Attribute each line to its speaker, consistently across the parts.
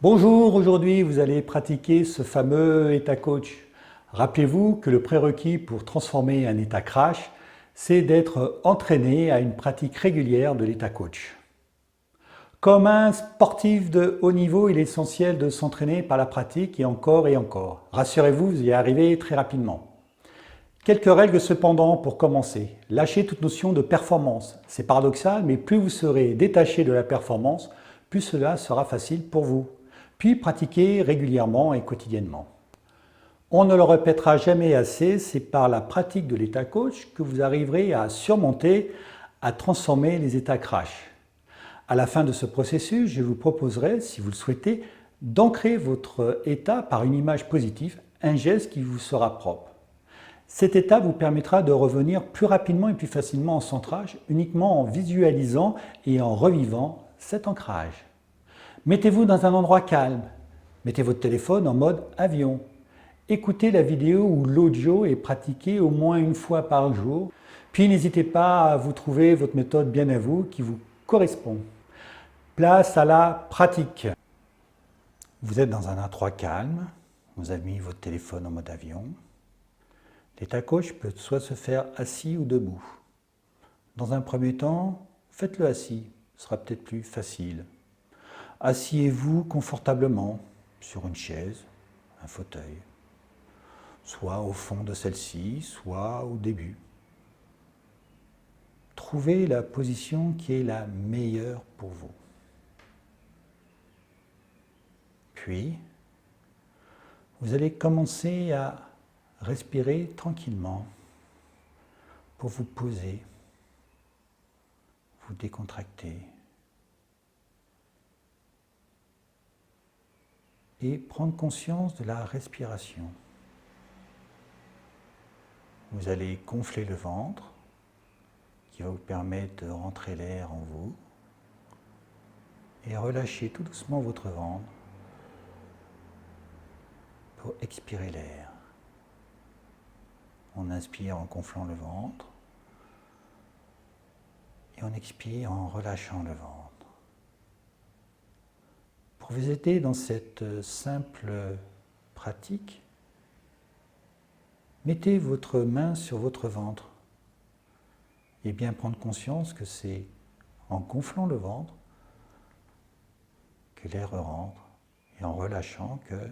Speaker 1: Bonjour, aujourd'hui vous allez pratiquer ce fameux état coach. Rappelez-vous que le prérequis pour transformer un état crash, c'est d'être entraîné à une pratique régulière de l'état coach. Comme un sportif de haut niveau, il est essentiel de s'entraîner par la pratique et encore et encore. Rassurez-vous, vous y arrivez très rapidement. Quelques règles cependant pour commencer. Lâchez toute notion de performance. C'est paradoxal, mais plus vous serez détaché de la performance, plus cela sera facile pour vous. Puis pratiquez régulièrement et quotidiennement. On ne le répétera jamais assez, c'est par la pratique de l'état coach que vous arriverez à surmonter, à transformer les états crash. À la fin de ce processus, je vous proposerai, si vous le souhaitez, d'ancrer votre état par une image positive, un geste qui vous sera propre. Cet état vous permettra de revenir plus rapidement et plus facilement en centrage, uniquement en visualisant et en revivant cet ancrage. Mettez-vous dans un endroit calme. Mettez votre téléphone en mode avion. Écoutez la vidéo ou l'audio et pratiquez au moins une fois par jour. Puis n'hésitez pas à vous trouver votre méthode bien à vous qui vous correspond. Place à la pratique. Vous êtes dans un endroit calme. Vous avez mis votre téléphone en mode avion. L'état coach peut soit se faire assis ou debout. Dans un premier temps, faites-le assis. Ce sera peut-être plus facile. Asseyez-vous confortablement sur une chaise, un fauteuil, soit au fond de celle-ci, soit au début. Trouvez la position qui est la meilleure pour vous. Puis, vous allez commencer à respirer tranquillement pour vous poser, vous décontracter et prendre conscience de la respiration. Vous allez gonfler le ventre qui va vous permettre de rentrer l'air en vous et relâcher tout doucement votre ventre pour expirer l'air. On inspire en gonflant le ventre et on expire en relâchant le ventre. Pour vous aider dans cette simple pratique, mettez votre main sur votre ventre et bien prendre conscience que c'est en gonflant le ventre que l'air rentre et en relâchant que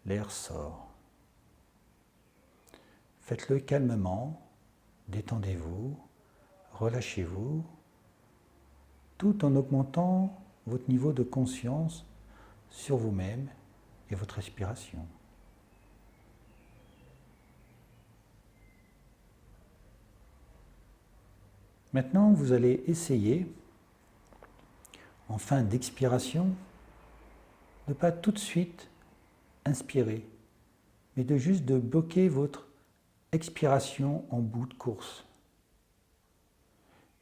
Speaker 1: l'air sort. Faites-le calmement, détendez-vous, relâchez-vous, tout en augmentant votre niveau de conscience sur vous-même et votre respiration. Maintenant, vous allez essayer, en fin d'expiration, de ne pas tout de suite inspirer, mais de juste de bloquer votre expiration en bout de course.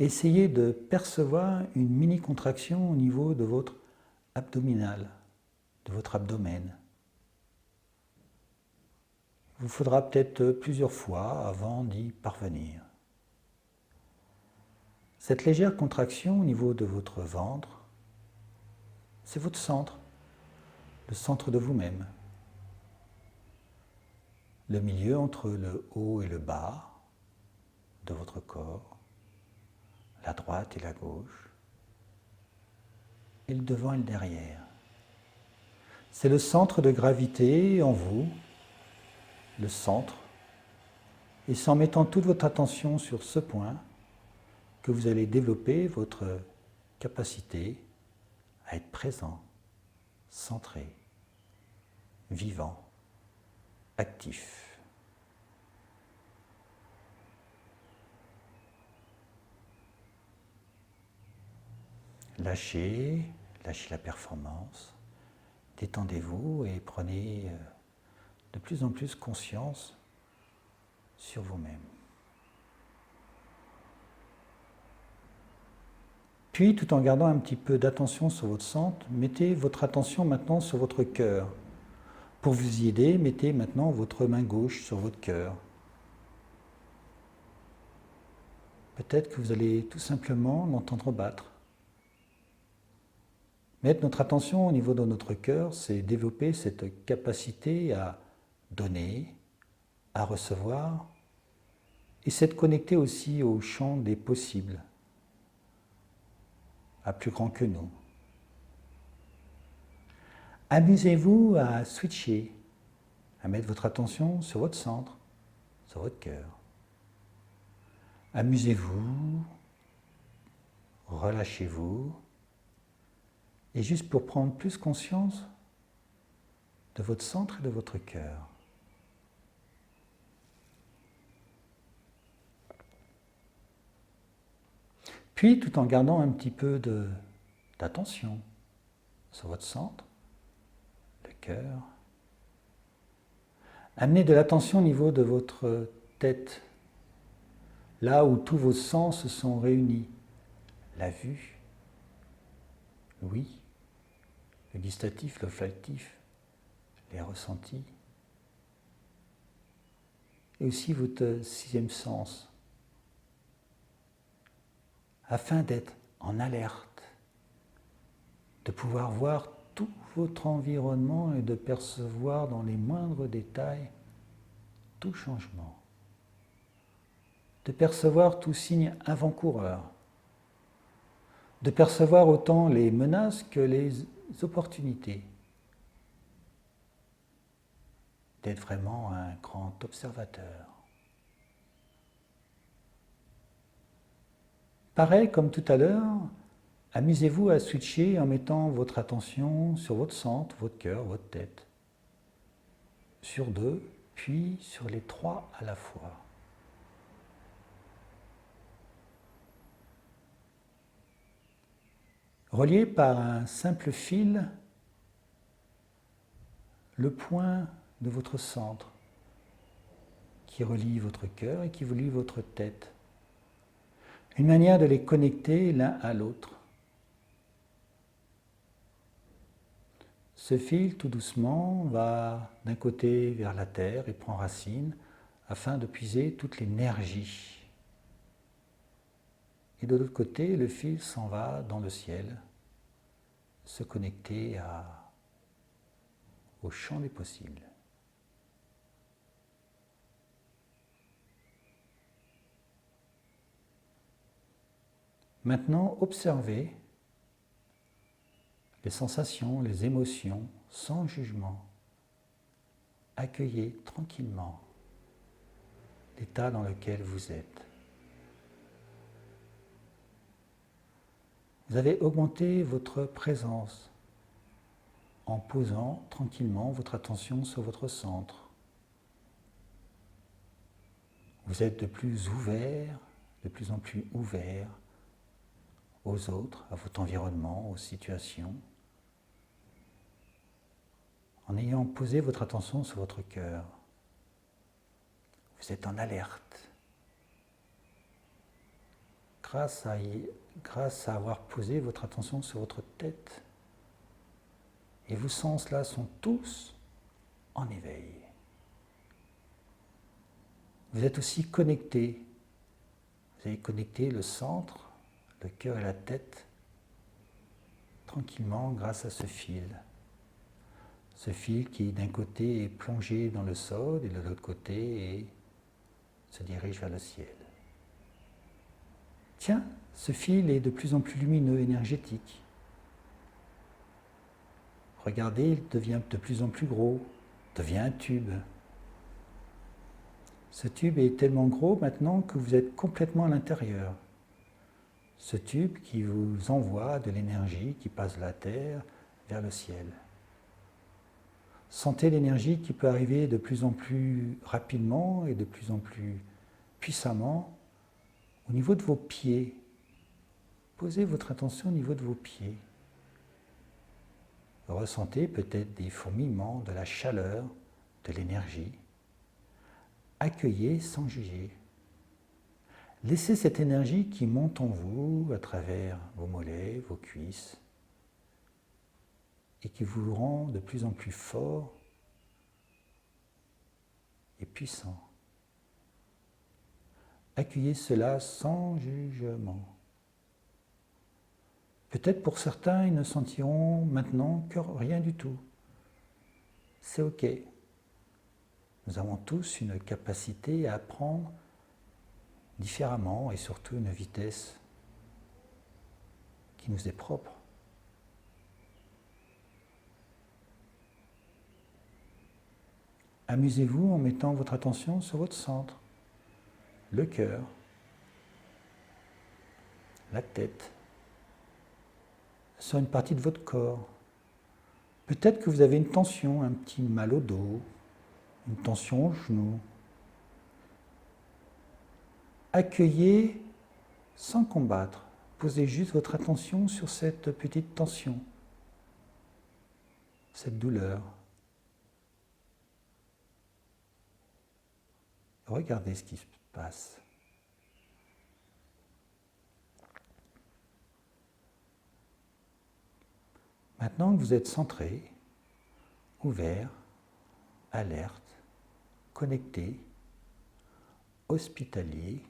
Speaker 1: Essayez de percevoir une mini-contraction au niveau de votre abdominal, de votre abdomen. Il vous faudra peut-être plusieurs fois avant d'y parvenir. Cette légère contraction au niveau de votre ventre, c'est votre centre, le centre de vous-même. Le milieu entre le haut et le bas de votre corps, la droite et la gauche, et le devant et le derrière. C'est le centre de gravité en vous, le centre, et c'est en mettant toute votre attention sur ce point que vous allez développer votre capacité à être présent, centré, vivant, actif. Lâchez la performance, détendez-vous et prenez de plus en plus conscience sur vous-même. Puis, tout en gardant un petit peu d'attention sur votre centre, mettez votre attention maintenant sur votre cœur. Pour vous y aider, mettez maintenant votre main gauche sur votre cœur. Peut-être que vous allez tout simplement l'entendre battre. Mettre notre attention au niveau de notre cœur, c'est développer cette capacité à donner, à recevoir, et c'est de connecter aussi au champ des possibles, à plus grand que nous. Amusez-vous à switcher, à mettre votre attention sur votre centre, sur votre cœur. Amusez-vous, relâchez-vous, et juste pour prendre plus conscience de votre centre et de votre cœur. Puis, tout en gardant un petit peu d'attention sur votre centre, le cœur, amenez de l'attention au niveau de votre tête, là où tous vos sens sont réunis. La vue, l'ouïe, le gustatif, l'olfactif, les ressentis, et aussi votre sixième sens, afin d'être en alerte, de pouvoir voir tout votre environnement et de percevoir dans les moindres détails tout changement, de percevoir tout signe avant-coureur, de percevoir autant les menaces que les opportunités, d'être vraiment un grand observateur. Pareil comme tout à l'heure, amusez-vous à switcher en mettant votre attention sur votre centre, votre cœur, votre tête, sur deux, puis sur les trois à la fois. Relié par un simple fil, le point de votre centre, qui relie votre cœur et qui relie votre tête. Une manière de les connecter l'un à l'autre. Ce fil, tout doucement, va d'un côté vers la terre et prend racine afin de puiser toute l'énergie. Et de l'autre côté, le fil s'en va dans le ciel, se connecter au champ des possibles. Maintenant, observez les sensations, les émotions, sans jugement. Accueillez tranquillement l'état dans lequel vous êtes. Vous avez augmenté votre présence en posant tranquillement votre attention sur votre centre. Vous êtes de plus en plus ouvert aux autres, à votre environnement, aux situations, en ayant posé votre attention sur votre cœur. Vous êtes en alerte. Grâce à avoir posé votre attention sur votre tête, et vos sens-là sont tous en éveil. Vous êtes aussi connecté. Vous avez connecté le centre, le cœur et la tête, tranquillement grâce à ce fil. Ce fil qui d'un côté est plongé dans le sol et de l'autre côté se dirige vers le ciel. Tiens, ce fil est de plus en plus lumineux, énergétique. Regardez, il devient de plus en plus gros, devient un tube. Ce tube est tellement gros maintenant que vous êtes complètement à l'intérieur. Ce tube qui vous envoie de l'énergie qui passe de la terre vers le ciel. Sentez l'énergie qui peut arriver de plus en plus rapidement et de plus en plus puissamment au niveau de vos pieds. Posez votre attention au niveau de vos pieds. Ressentez peut-être des fourmillements, de la chaleur, de l'énergie. Accueillez sans juger. Laissez cette énergie qui monte en vous à travers vos mollets, vos cuisses, et qui vous rend de plus en plus fort et puissant. Accueillez cela sans jugement. Peut-être pour certains, ils ne sentiront maintenant que rien du tout. C'est OK. Nous avons tous une capacité à apprendre différemment et surtout une vitesse qui nous est propre. Amusez-vous en mettant votre attention sur votre centre, le cœur, la tête, sur une partie de votre corps. Peut-être que vous avez une tension, un petit mal au dos, une tension au genou. Accueillez sans combattre. Posez juste votre attention sur cette petite tension, cette douleur. Regardez ce qui se passe. Maintenant que vous êtes centré, ouvert, alerte, connecté, hospitalier,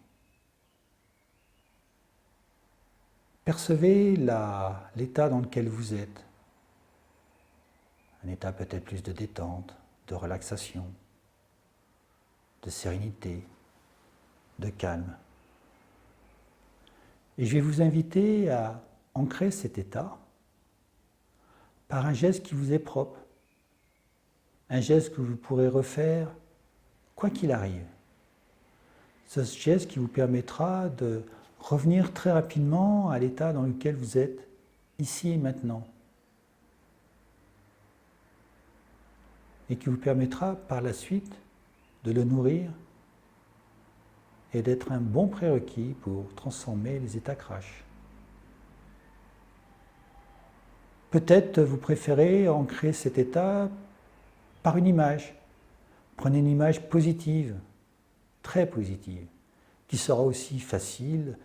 Speaker 1: percevez l'état dans lequel vous êtes. Un état peut-être plus de détente, de relaxation, de sérénité, de calme. Et je vais vous inviter à ancrer cet état par un geste qui vous est propre, un geste que vous pourrez refaire quoi qu'il arrive. Ce geste qui vous permettra de revenir très rapidement à l'état dans lequel vous êtes, ici et maintenant. Et qui vous permettra par la suite de le nourrir et d'être un bon prérequis pour transformer les états crash. Peut-être vous préférez ancrer cet état par une image. Prenez une image positive, très positive, qui sera aussi facile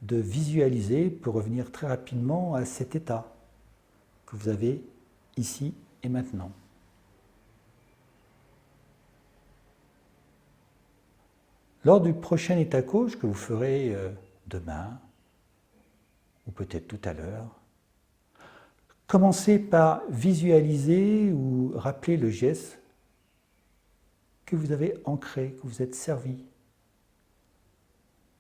Speaker 1: de visualiser pour revenir très rapidement à cet état que vous avez ici et maintenant. Lors du prochain état coach que vous ferez demain, ou peut-être tout à l'heure, commencez par visualiser ou rappeler le geste que vous avez ancré, que vous êtes servi,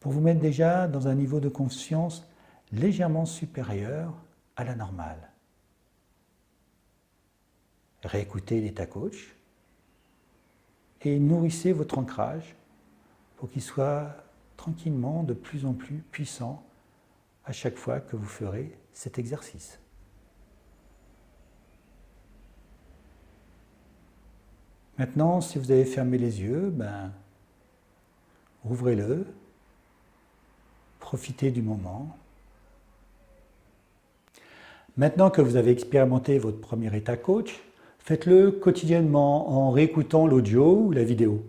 Speaker 1: pour vous mettre déjà dans un niveau de conscience légèrement supérieur à la normale. Réécoutez l'état coach et nourrissez votre ancrage pour qu'il soit tranquillement de plus en plus puissant à chaque fois que vous ferez cet exercice. Maintenant, si vous avez fermé les yeux, ouvrez-le, profitez du moment. Maintenant que vous avez expérimenté votre premier état coach, faites-le quotidiennement en réécoutant l'audio ou la vidéo.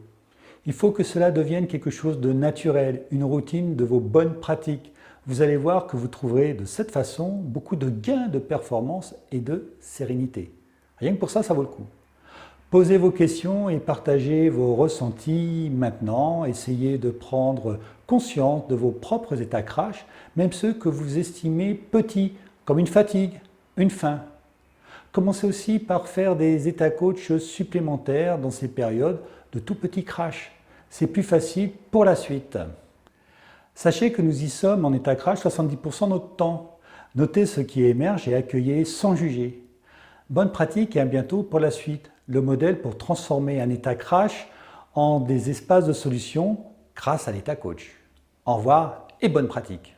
Speaker 1: Il faut que cela devienne quelque chose de naturel, une routine de vos bonnes pratiques. Vous allez voir que vous trouverez de cette façon beaucoup de gains de performance et de sérénité. Rien que pour ça, ça vaut le coup. Posez vos questions et partagez vos ressentis maintenant. Essayez de prendre conscience de vos propres états crash, même ceux que vous estimez petits, comme une fatigue, une faim. Commencez aussi par faire des états coach supplémentaires dans ces périodes de tout petits crash. C'est plus facile pour la suite. Sachez que nous y sommes en état crash 70% de notre temps. Notez ce qui émerge et accueillez sans juger. Bonne pratique et à bientôt pour la suite. Le modèle pour transformer un état crash en des espaces de solutions grâce à l'état coach. Au revoir et bonne pratique.